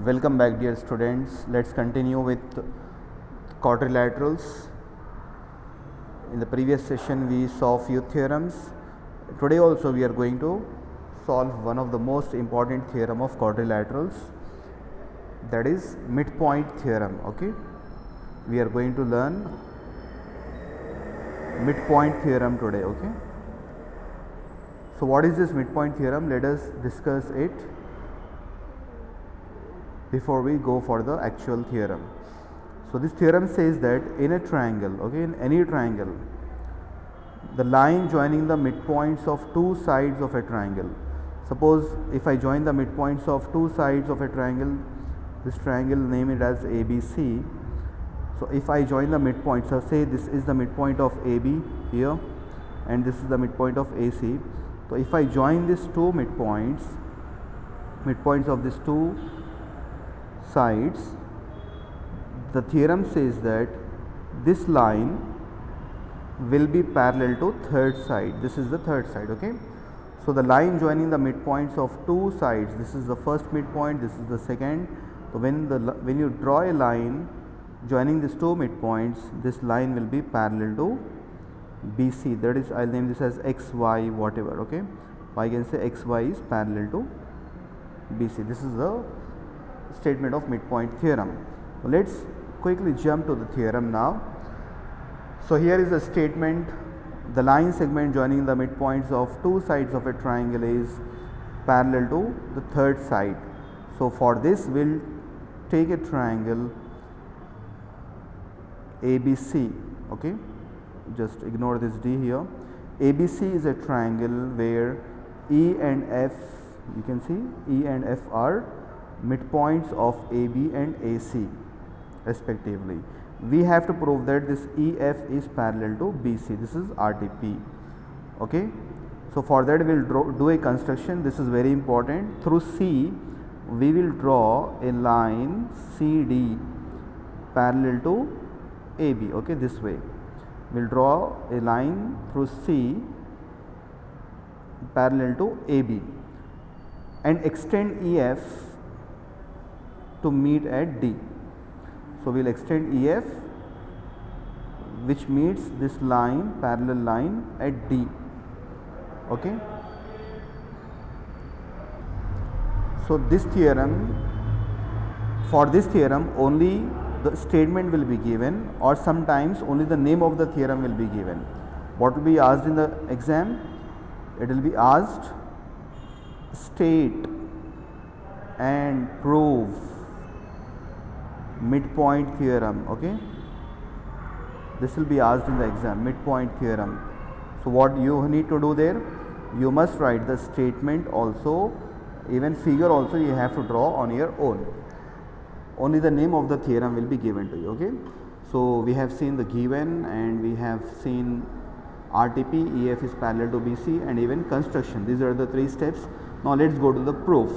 Welcome back, dear students. Let's continue with quadrilaterals. In the previous session we saw few theorems. Today also we are going to solve one of the most important theorem of quadrilaterals, that is midpoint theorem. Okay, we are going to learn midpoint theorem today. Okay, so what is this midpoint theorem? Let us discuss it before we go for the actual theorem. So this theorem says that in a triangle, okay, in any triangle, the line joining the midpoints of two sides of a triangle. Suppose if I join the midpoints of two sides of a triangle, this triangle name it as ABC. So if I join the midpoints, so say this is the midpoint of AB here and this is the midpoint of AC. So if I join these two midpoints of these two sides, the theorem says that this line will be parallel to third side. This is the third side. Okay, so the line joining the midpoints of two sides, this is the first midpoint, this is the second. So when you draw a line joining these two midpoints, this line will be parallel to BC. That is, I'll name this as XY whatever. Okay, I can say XY is parallel to BC. This is the statement of midpoint theorem. Let's quickly jump to the theorem now. So here is a statement: the line segment joining the midpoints of two sides of a triangle is parallel to the third side. So for this we'll take a triangle ABC. Okay, just ignore this D here. ABC is a triangle where E and F, you can see E and F are midpoints of AB and AC respectively. We have to prove that this EF is parallel to BC. This is RTP. Okay, so for that we will do a construction. This is very important. Through C we will draw a line CD parallel to AB. Okay, this way we will draw a line through C parallel to AB and extend EF to meet at D. So we will extend EF which meets this line, parallel line at D. Okay, so this theorem, for this theorem only the statement will be given, or sometimes only the name of the theorem will be given. What will be asked in the exam? It will be asked state and prove midpoint theorem. Okay, this will be asked in the exam, midpoint theorem. So what you need to do there, you must write the statement also, even figure also you have to draw on your own. Only the name of the theorem will be given to you. Okay, so we have seen the given and we have seen RTP, EF is parallel to BC, and even construction. These are the three steps. Now let's go to the proof.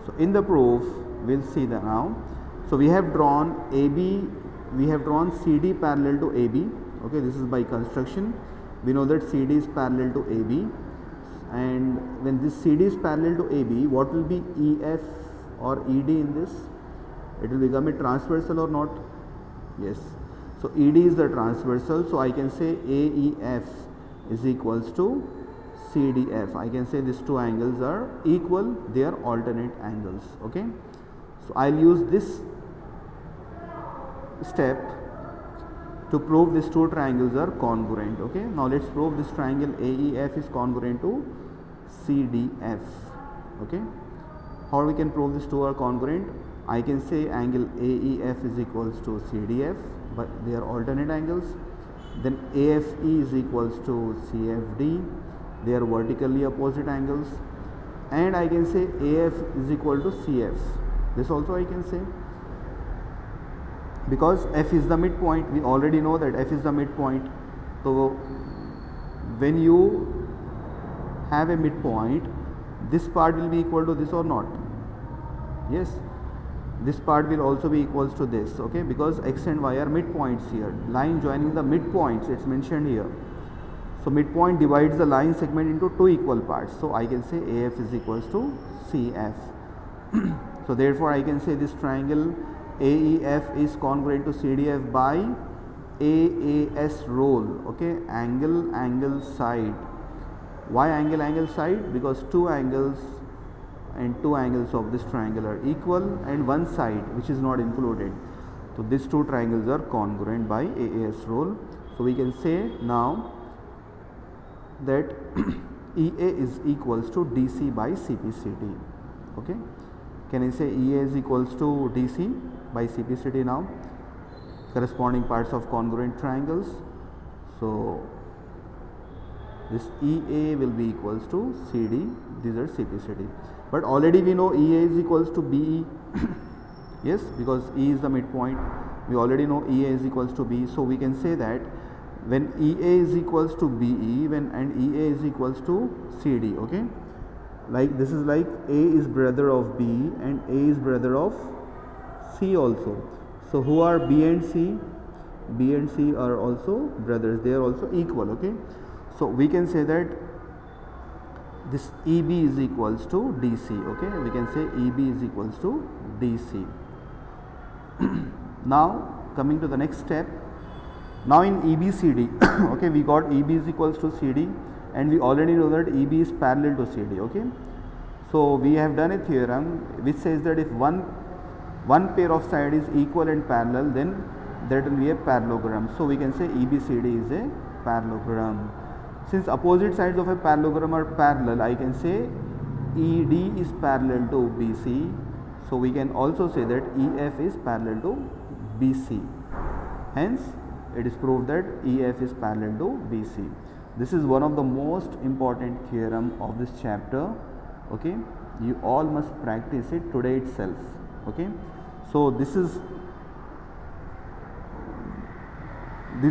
So in the proof we'll see that now. So we have drawn AB, we have drawn CD parallel to AB. Okay, this is by construction. We know that CD is parallel to AB, and when this CD is parallel to AB, what will be EF or ED in this? It will become a transversal or not? Yes. So ED is the transversal. So I can say AEF is equals to CDF. I can say these two angles are equal, they are alternate angles. Okay, so I'll use this step to prove these two triangles are congruent. Okay, now let's prove this triangle AEF is congruent to CDF. Okay, how we can prove these two are congruent? I can say angle AEF is equals to CDF, but they are alternate angles. Then AFE is equals to CFD, they are vertically opposite angles. And I can say AF is equal to CF. This also I can say, because F is the midpoint. We already know that F is the midpoint. So when you have a midpoint, this part will be equal to this or not? Yes, this part will also be equals to this. Okay, because X and Y are midpoints here. Line joining the midpoints, it's mentioned here. So midpoint divides the line segment into two equal parts. So I can say AF is equals to CF. So therefore I can say this triangle AEF is congruent to CDF by AAS rule. Okay, angle side. Why angle side? Because two angles of this triangle are equal and one side which is not included. So these two triangles are congruent by AAS rule. So we can say now that EA is equals to DC by CPCD. Okay, can I say EA is equals to DC by CPCD now? Corresponding parts of congruent triangles. So this EA will be equals to CD, these are CPCD. But already we know EA is equals to BE. Yes, because E is the midpoint, we already know EA is equals to B. So we can say that when EA is equals to BE and EA is equals to CD. Okay, like this is like A is brother of B and A is brother of C also. So who are B and C? B and C are also brothers, they are also equal. Okay, so we can say that this EB is equals to DC. Okay, we can say EB is equals to DC. Now coming to the next step, now in EBCD, okay, we got EB is equals to CD and we already know that EB is parallel to CD. Okay, so we have done a theorem which says that if one pair of side is equal and parallel, then that will be a parallelogram. So we can say EBCD is a parallelogram. Since opposite sides of a parallelogram are parallel, I can say ED is parallel to BC. So we can also say that EF is parallel to BC. Hence it is proved that EF is parallel to BC. This is one of the most important theorem of this chapter. Okay, you all must practice it today itself. Okay, so these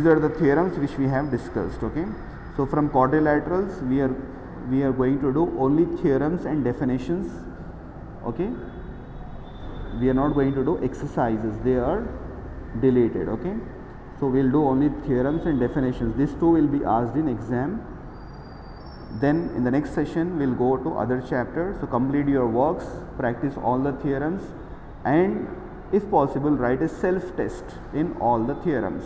are the theorems which we have discussed. Okay, so from quadrilaterals we are going to do only theorems and definitions. Okay, we are not going to do exercises, they are deleted. Okay, so we will do only theorems and definitions. These two will be asked in exam. Then in the next session we will go to other chapters. So complete your works, practice all the theorems, and if possible write a self test in all the theorems.